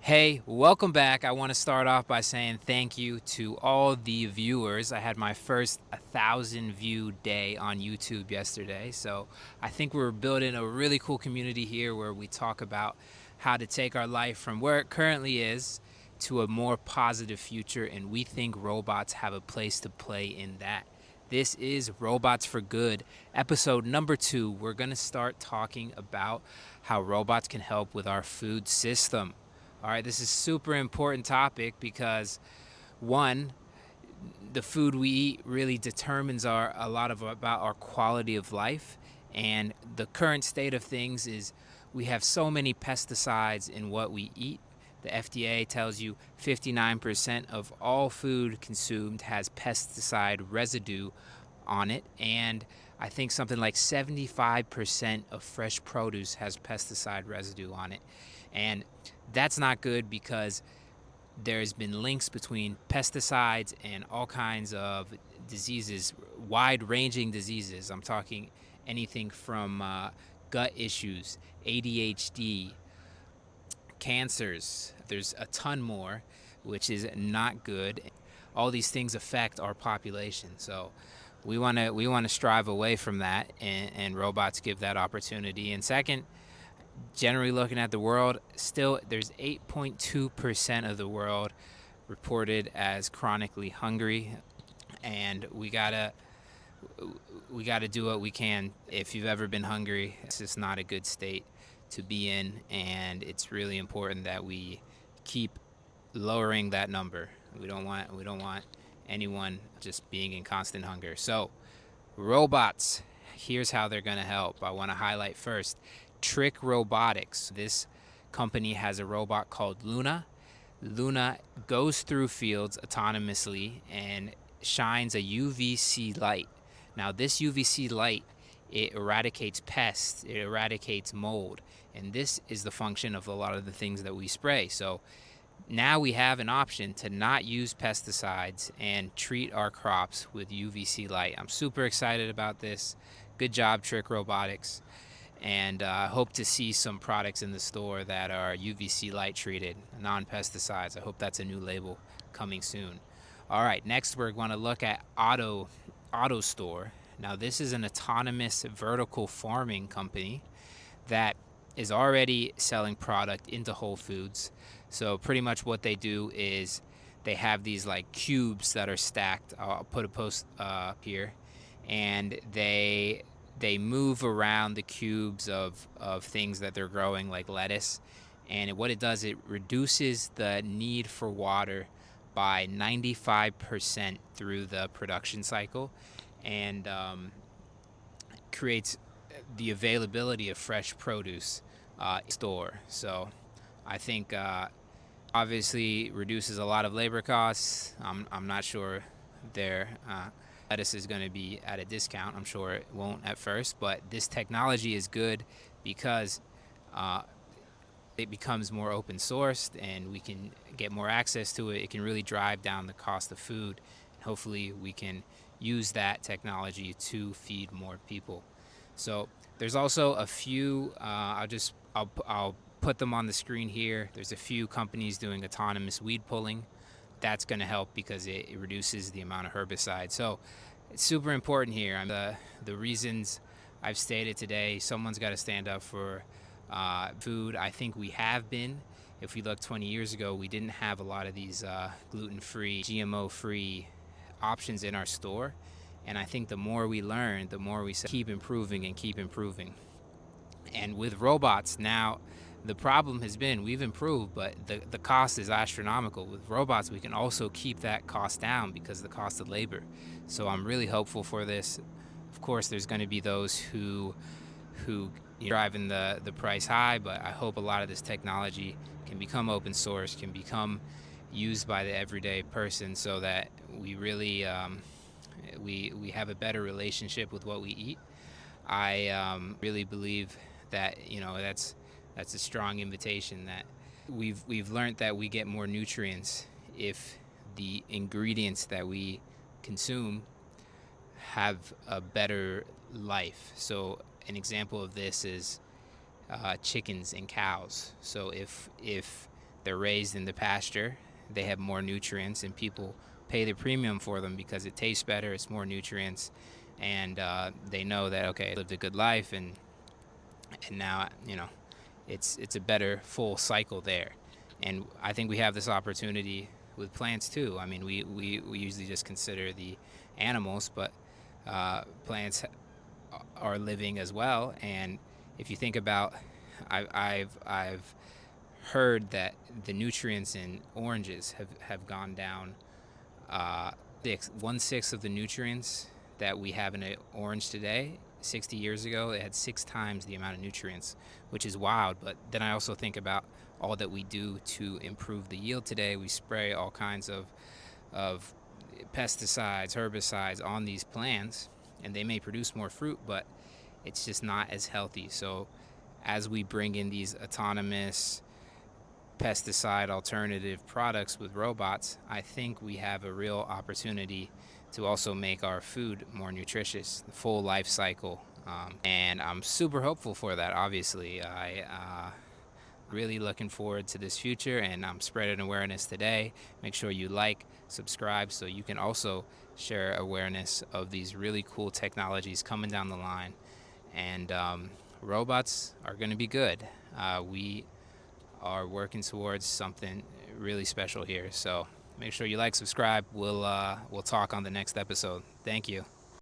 Hey, welcome back. I want to start off by saying thank you to all the viewers. I had my first 1,000 view day on YouTube yesterday. So I think we're building a really cool community here where we talk about how to take our life from where it currently is to a more positive future. And we think robots have a place to play in that. This is Robots for Good, episode number 2. We're going to start talking about how robots can help with our food system. All right, this is a super important topic because one, the food we eat really determines about our quality of life. And the current state of things is we have so many pesticides in what we eat. The FDA tells you 59% of all food consumed has pesticide residue on it. And I think something like 75% of fresh produce has pesticide residue on it. And that's not good because there's been links between pesticides and all kinds of diseases, wide-ranging diseases. I'm talking anything from gut issues, ADHD, cancers. There's a ton more, which is not good. All these things affect our population. So we want to strive away from that, and robots give that opportunity. And second, generally looking at the world, still there's 8.2% of the world reported as chronically hungry, and we gotta do what we can. If you've ever been hungry, it's just not a good state to be in, and it's really important that we keep lowering that number. We don't want anyone just being in constant hunger. So robots, here's how they're going to help. I want to highlight first Tric Robotics. This company has a robot called Luna. Luna goes through fields autonomously and shines a UVC light. Now this UVC light, it eradicates pests, it eradicates mold, and this is the function of a lot of the things that we spray. So now we have an option to not use pesticides and treat our crops with UVC light. I'm super excited about this. Good job, Tric Robotics. And I hope to see some products in the store that are UVC light treated, non-pesticides. I hope that's a new label coming soon. All right, next we're going to look at AutoStore. Now this is an autonomous vertical farming company that is already selling product into Whole Foods. So pretty much what they do is they have these like cubes that are stacked. I'll put a post up here, and they move around the cubes of things that they're growing, like lettuce. And what it does, it reduces the need for water by 95% through the production cycle, and creates the availability of fresh produce store. So I think obviously reduces a lot of labor costs. I'm not sure their lettuce is going to be at a discount. I'm sure it won't at first, but this technology is good because it becomes more open sourced and we can get more access to it. It can really drive down the cost of food. Hopefully we can use that technology to feed more people. So there's also a few, I'll put them on the screen here. There's a few companies doing autonomous weed pulling. That's going to help because it reduces the amount of herbicide. So it's super important here. The reasons I've stated today, someone's got to stand up for food. I think we have been. If we look 20 years ago, we didn't have a lot of these gluten-free, GMO-free options in our store. And I think the more we learn, the more we keep improving and keep improving. And with robots now, the problem has been we've improved, but the cost is astronomical. With robots, we can also keep that cost down because of the cost of labor. So I'm really hopeful for this. Of course, there's going to be those who driving the price high, but I hope a lot of this technology can become open source, can become used by the everyday person, so that we really we have a better relationship with what we eat. I really believe that that's a strong invitation, that we've learned that we get more nutrients if the ingredients that we consume have a better life. So an example of this is chickens and cows. So if They're raised in the pasture. They have more nutrients, and people pay the premium for them because it tastes better. It's more nutrients, and they know that okay, I lived a good life, and now it's a better full cycle there. And I think we have this opportunity with plants too. I mean, we usually just consider the animals, but plants are living as well. And if you think about, I've heard that the nutrients in oranges have gone down. Uh, 1/6 of the nutrients that we have in an orange today, 60 years ago, it had 6 times the amount of nutrients, which is wild. But then I also think about all that we do to improve the yield today. We spray all kinds of pesticides, herbicides on these plants, and they may produce more fruit, but it's just not as healthy. So as we bring in these autonomous pesticide alternative products with robots, I think we have a real opportunity to also make our food more nutritious, the full life cycle. And I'm super hopeful for that, obviously. I really looking forward to this future, and I'm spreading awareness today. Make sure you like, subscribe, so you can also share awareness of these really cool technologies coming down the line. And robots are going to be good. We are working towards something really special here. So make sure you like, subscribe. We'll talk on the next episode. Thank you.